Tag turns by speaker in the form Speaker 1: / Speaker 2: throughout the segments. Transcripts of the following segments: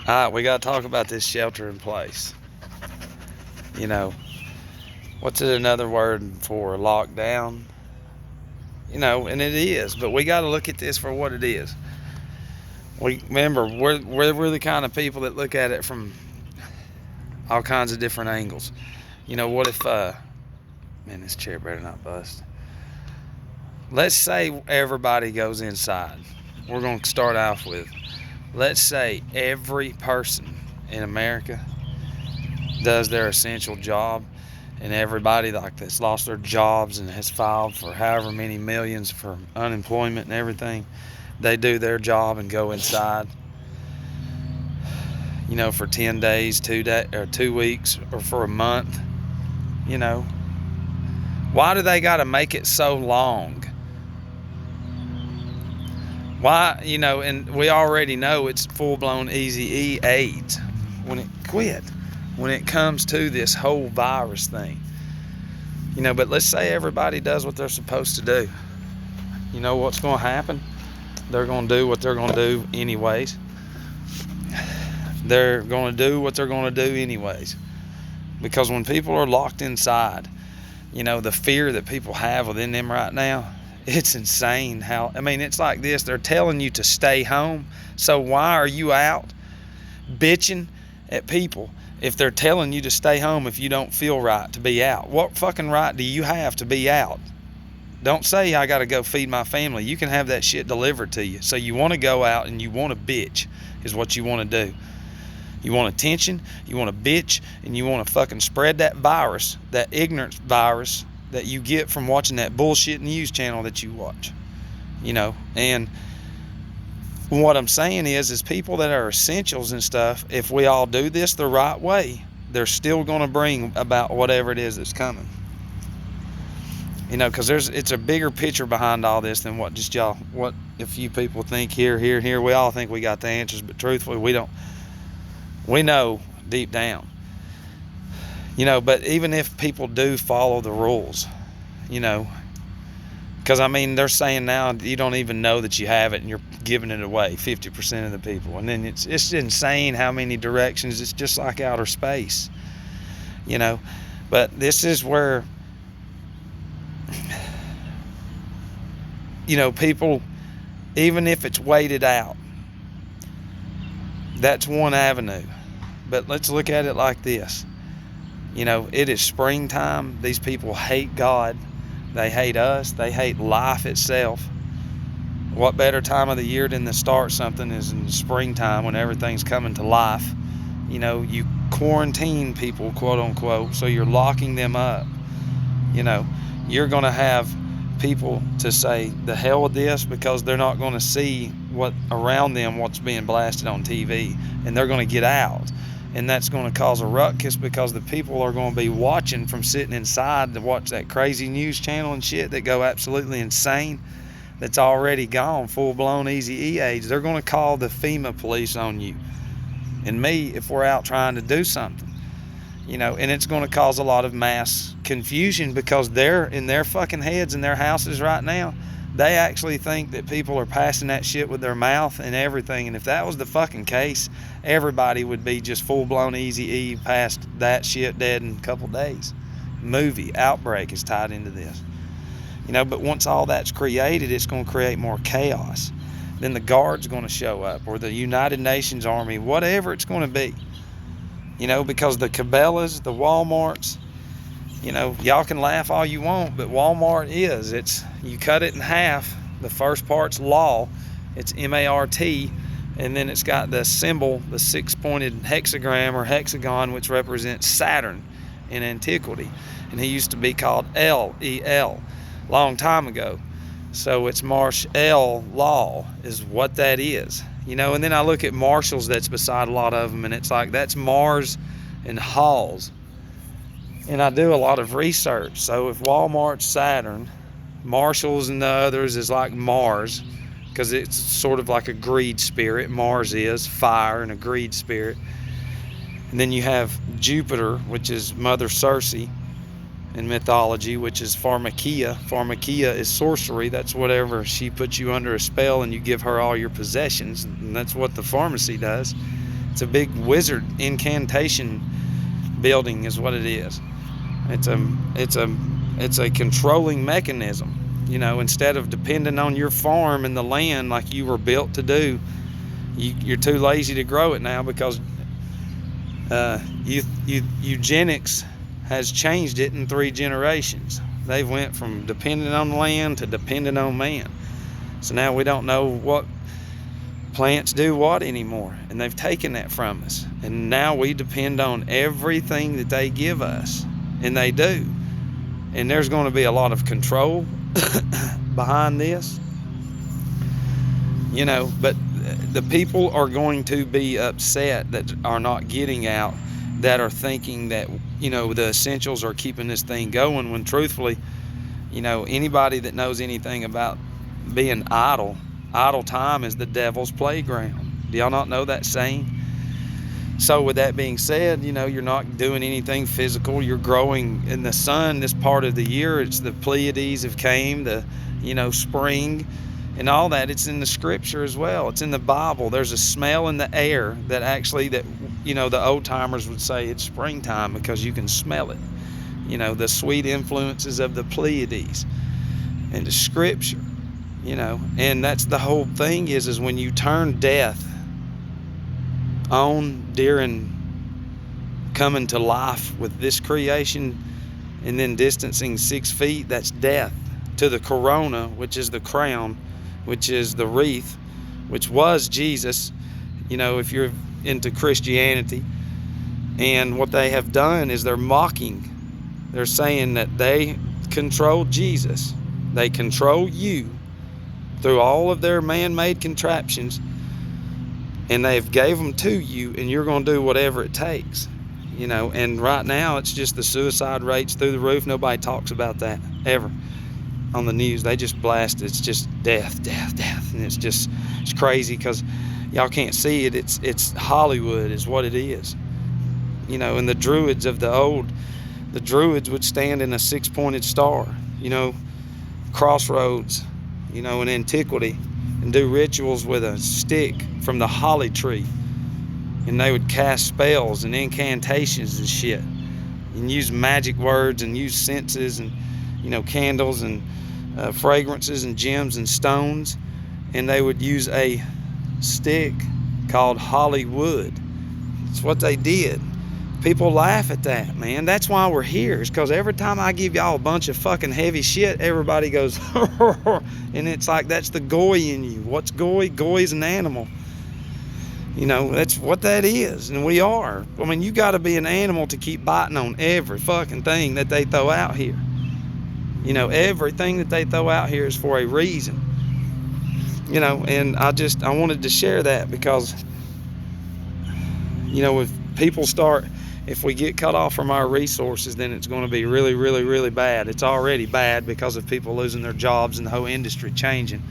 Speaker 1: All right, we got to talk about this shelter in place. You know, what's it another word for lockdown? And it is, but we got to look at this for what it is. We remember we're the kind of people that look at it from all kinds of different angles. What if man, this chair better not bust. Let's say everybody goes inside. We're going to start off with, let's say every person in America does their essential job, and everybody like that's lost their jobs and has filed for however many millions for unemployment and everything, they do their job and go inside, for 10 days, 2 weeks, or for a month. Why do they got to make it so long? Why, and we already know it's full-blown easy AIDS when it comes to this whole virus thing. But let's say everybody does what they're supposed to do. You know what's going to happen? They're going to do what they're going to do anyways. They're going to do what they're going to do anyways. Because when people are locked inside, the fear that people have within them right now, it's insane it's like this. They're telling you to stay home. So why are you out bitching at people if they're telling you to stay home if you don't feel right to be out? What fucking right do you have to be out? Don't say I got to go feed my family. You can have that shit delivered to you. So you want to go out and you want to bitch is what you want to do. You want attention, you want to bitch, and you want to fucking spread that virus, that ignorance virus that you get from watching that bullshit news channel that you watch. And what I'm saying is people that are essentials and stuff, if we all do this the right way, they're still going to bring about whatever it is that's coming. Because it's a bigger picture behind all this than what a few people think here. We all think we got the answers, but truthfully, we don't. We know deep down. But even if people do follow the rules, because they're saying now you don't even know that you have it and you're giving it away, 50% of the people. And then it's insane how many directions. It's just like outer space, But this is where, people, even if it's waited out, that's one avenue. But let's look at it like this. It is springtime. These people hate God. They hate us. They hate life itself. What better time of the year than to start something is in the springtime when everything's coming to life. You quarantine people, quote unquote, so you're locking them up. You're going to have people to say the hell with this because they're not going to see what around them, what's being blasted on TV, and they're going to get out. And that's going to cause a ruckus because the people are going to be watching from sitting inside to watch that crazy news channel and shit that go absolutely insane, that's already gone full-blown easy AIDS. They're going to call the FEMA police on you and me if we're out trying to do something, and it's going to cause a lot of mass confusion because they're in their fucking heads in their houses right now. They actually think that people are passing that shit with their mouth and everything. And if that was the fucking case, everybody would be just full-blown easy past that shit dead in a couple days. Movie Outbreak is tied into this. But once all that's created, it's going to create more chaos. Then the guard's going to show up, or the United Nations Army, whatever it's going to be. Because the Cabela's, the Walmarts, y'all can laugh all you want, but Walmart you cut it in half. The first part's law, it's M-A-R-T, and then it's got the symbol, the 6-pointed hexagram or hexagon, which represents Saturn in antiquity. And he used to be called L-E-L, long time ago. So it's Marshall Law is what that is. And then I look at Marshalls that's beside a lot of them, and it's like that's Mars and Halls. And I do a lot of research. So if Walmart's Saturn, Marshalls and the others is like Mars, because it's sort of like a greed spirit. Mars is fire and a greed spirit. And then you have Jupiter, which is Mother Circe in mythology, which is Pharmakia. Pharmakia is sorcery. That's whatever she puts you under a spell and you give her all your possessions. And that's what the pharmacy does. It's a big wizard incantation building is what it is. It's a controlling mechanism. Instead of depending on your farm and the land like you were built to do, you're too lazy to grow it now because eugenics has changed it in 3 generations. They've went from depending on the land to depending on man. So now we don't know what plants do what anymore, and they've taken that from us. And now we depend on everything that they give us, and they do. And there's going to be a lot of control behind this, but the people are going to be upset that are not getting out, that are thinking that, the essentials are keeping this thing going, when truthfully, anybody that knows anything about being idle time is the devil's playground. Do y'all not know that saying? So with that being said, you're not doing anything physical. You're growing in the sun this part of the year. It's the Pleiades have came, the spring and all that. It's in the scripture as well. It's in the Bible. There's a smell in the air that actually the old timers would say it's springtime because you can smell it. The sweet influences of the Pleiades and the scripture, and that's the whole thing is when you turn death on during coming to life with this creation and then distancing 6 feet, that's death to the corona, which is the crown, which is the wreath, which was Jesus, if you're into Christianity. And what they have done is they're mocking. They're saying that they control Jesus. They control you through all of their man-made contraptions, and they've gave them to you, and you're going to do whatever it takes. And right now it's just the suicide rates through the roof. Nobody talks about that ever on the news. They just blast. It's just death, and it's crazy because y'all can't see it. It's Hollywood is what it is. And the druids of the druids would stand in a 6-pointed star, crossroads, in antiquity, and do rituals with a stick from the holly tree. And they would cast spells and incantations and shit, and use magic words and use senses and, candles and fragrances and gems and stones. And they would use a stick called Hollywood. It's what they did. People laugh at that, man. That's why we're here. It's because every time I give y'all a bunch of fucking heavy shit, everybody goes, and it's like that's the goy in you. What's goy? Goy is an animal. That's what that is, and we are. I mean, you got to be an animal to keep biting on every fucking thing that they throw out here. Everything that they throw out here is for a reason. And I wanted to share that because, if we get cut off from our resources, then it's going to be really, really, really bad. It's already bad because of people losing their jobs and the whole industry changing.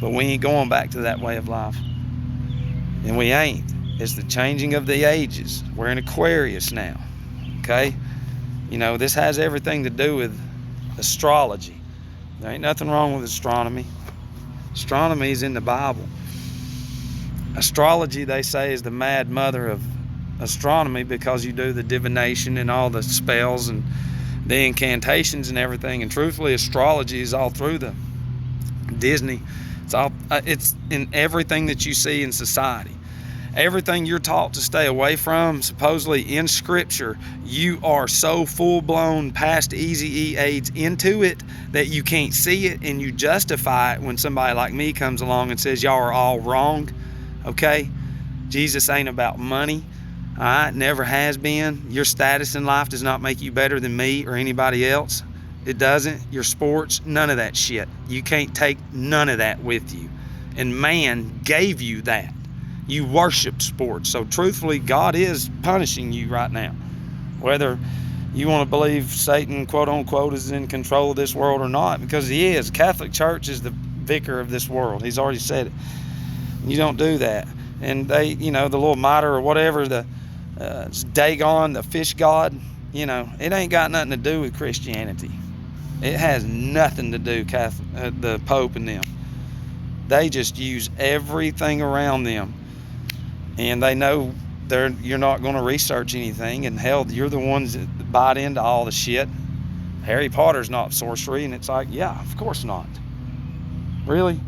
Speaker 1: But we ain't going back to that way of life. And we ain't. It's the changing of the ages. We're in Aquarius now. Okay? This has everything to do with astrology. There ain't nothing wrong with astronomy. Astronomy is in the Bible. Astrology, they say, is the mad mother of astronomy because you do the divination and all the spells and the incantations and everything. And truthfully, astrology is all through the Disney. It's in everything that you see in society. Everything you're taught to stay away from, supposedly in scripture, you are so full-blown past easy AIDS into it that you can't see it, and you justify it when somebody like me comes along and says y'all are all wrong. Okay? Jesus ain't about money. All right? Never has been. Your status in life does not make you better than me or anybody else. It doesn't. Your sports, none of that shit. You can't take none of that with you. And man gave you that. You worship sports. So truthfully, God is punishing you right now. Whether you want to believe Satan, quote unquote, is in control of this world or not, because he is. Catholic Church is the vicar of this world. He's already said it. You don't do that. And they, the little mitre or whatever, the Dagon, the fish god, it ain't got nothing to do with Christianity. It has nothing to do with the Pope and them. They just use everything around them and they know you're not going to research anything, and hell, you're the ones that bite into all the shit. Harry Potter's not sorcery, and it's like, yeah, of course not. Really?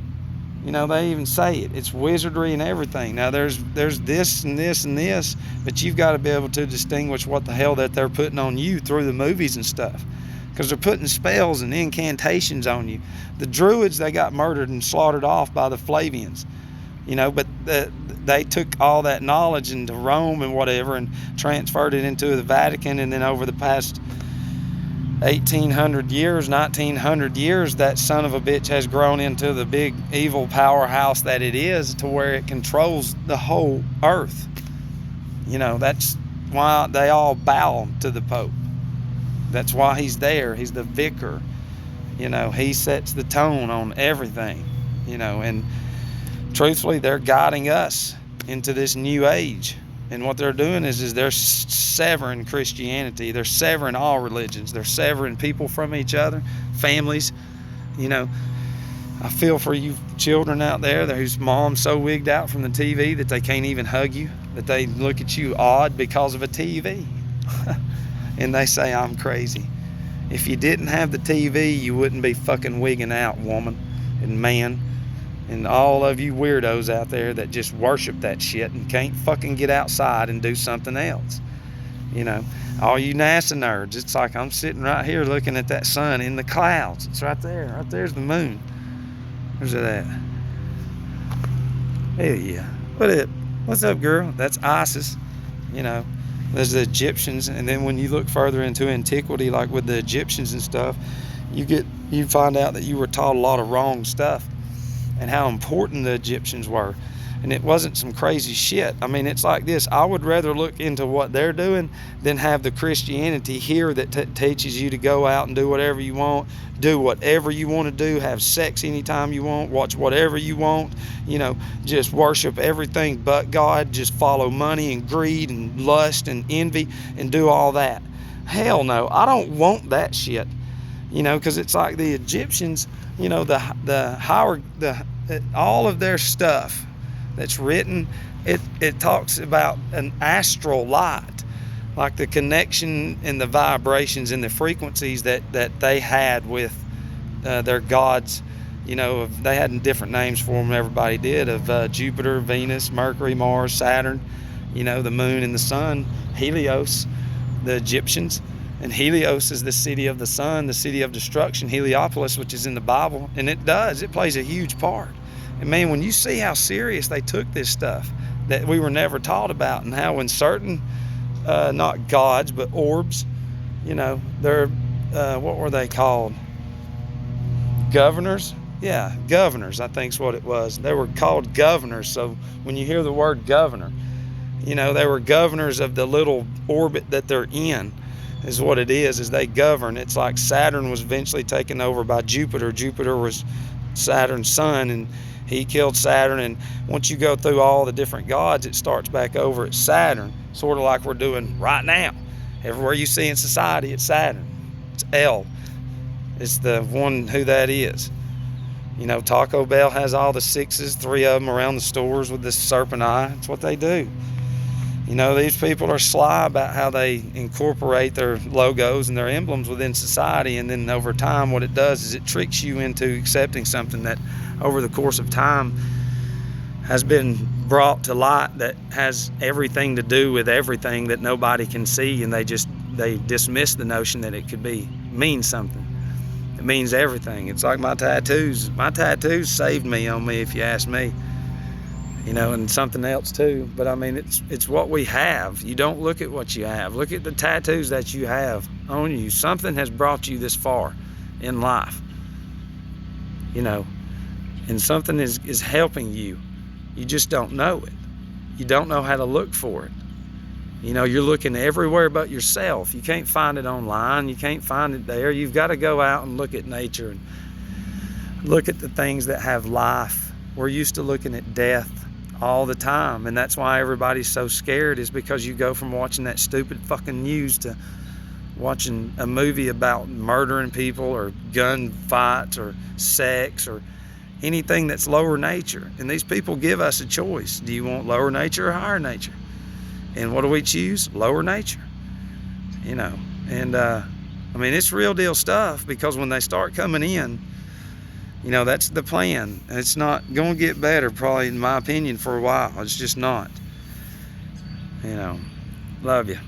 Speaker 1: You know, they even say it. It's wizardry and everything. Now, there's this and this and this, but you've got to be able to distinguish what the hell that they're putting on you through the movies and stuff, because they're putting spells and incantations on you. The Druids, they got murdered and slaughtered off by the Flavians, you know, but they took all that knowledge into Rome and whatever and transferred it into the Vatican, and then over the past 1800 years, 1900 years, that son of a bitch has grown into the big evil powerhouse that it is, to where it controls the whole earth. You know, that's why they all bow to the Pope. That's why he's there. He's the vicar. You know, he sets the tone on everything, you know, and truthfully, they're guiding us into this new age. And what they're doing is they're severing Christianity. They're severing all religions. They're severing people from each other, families. You know, I feel for you children out there whose mom's so wigged out from the TV that they can't even hug you, that they look at you odd because of a TV. And they say, I'm crazy. If you didn't have the TV, you wouldn't be fucking wigging out, woman and man. And all of you weirdos out there that just worship that shit and can't fucking get outside and do something else. You know, all you NASA nerds, it's like I'm sitting right here looking at that sun in the clouds. It's right there. Right there's the moon. Where's it at? Hell yeah. What up? What's up, girl? That's Isis. You know, there's the Egyptians. And then when you look further into antiquity, like with the Egyptians and stuff, you find out that you were taught a lot of wrong stuff, and how important the Egyptians were. And it wasn't some crazy shit. I mean, it's like this. I would rather look into what they're doing than have the Christianity here that teaches you to go out and do whatever you want, do whatever you want to do, have sex anytime you want, watch whatever you want, you know, just worship everything but God, just follow money and greed and lust and envy and do all that. Hell no, I don't want that shit. You know, because it's like the Egyptians, you know, all of their stuff that's written, it talks about an astral light, like the connection and the vibrations and the frequencies that they had with their gods. You know, they had different names for them, everybody did, of Jupiter, Venus, Mercury, Mars, Saturn, you know, the moon and the sun, Helios, the Egyptians. And Helios is the city of the sun, the city of destruction, Heliopolis, which is in the Bible. And it plays a huge part. And man, when you see how serious they took this stuff that we were never taught about, and how when certain, not gods, but orbs, you know, they're, what were they called? Governors? Yeah, governors, I think is what it was. They were called governors. So when you hear the word governor, you know, they were governors of the little orbit that they're in. Is what it is they govern. It's like Saturn was eventually taken over by Jupiter. Jupiter was Saturn's son, and he killed Saturn. And once you go through all the different gods, it starts back over at Saturn, sort of like we're doing right now. Everywhere you see in society, it's Saturn. It's El. It's the one who that is. You know, Taco Bell has all the sixes, 3 of them around the stores with this serpent eye. It's what they do. You know, these people are sly about how they incorporate their logos and their emblems within society, and then over time what it does is it tricks you into accepting something that over the course of time has been brought to light that has everything to do with everything that nobody can see, and they dismiss the notion that it could mean something. It means everything. It's like my tattoos. My tattoos saved me on me, if you ask me. You know, and something else too. But I mean, it's what we have. You don't look at what you have. Look at the tattoos that you have on you. Something has brought you this far in life. You know, and something is helping you. You just don't know it. You don't know how to look for it. You know, you're looking everywhere but yourself. You can't find it online. You can't find it there. You've got to go out and look at nature and look at the things that have life. We're used to looking at death all the time, and that's why everybody's so scared, is because you go from watching that stupid fucking news to watching a movie about murdering people or gun fights or sex or anything that's lower nature. And these people give us a choice. Do you want lower nature or higher nature? And what do we choose? Lower nature. You know, and I mean, it's real deal stuff, because when they start coming in, you know, that's the plan. It's not going to get better, probably, in my opinion, for a while. It's just not. You know, love you.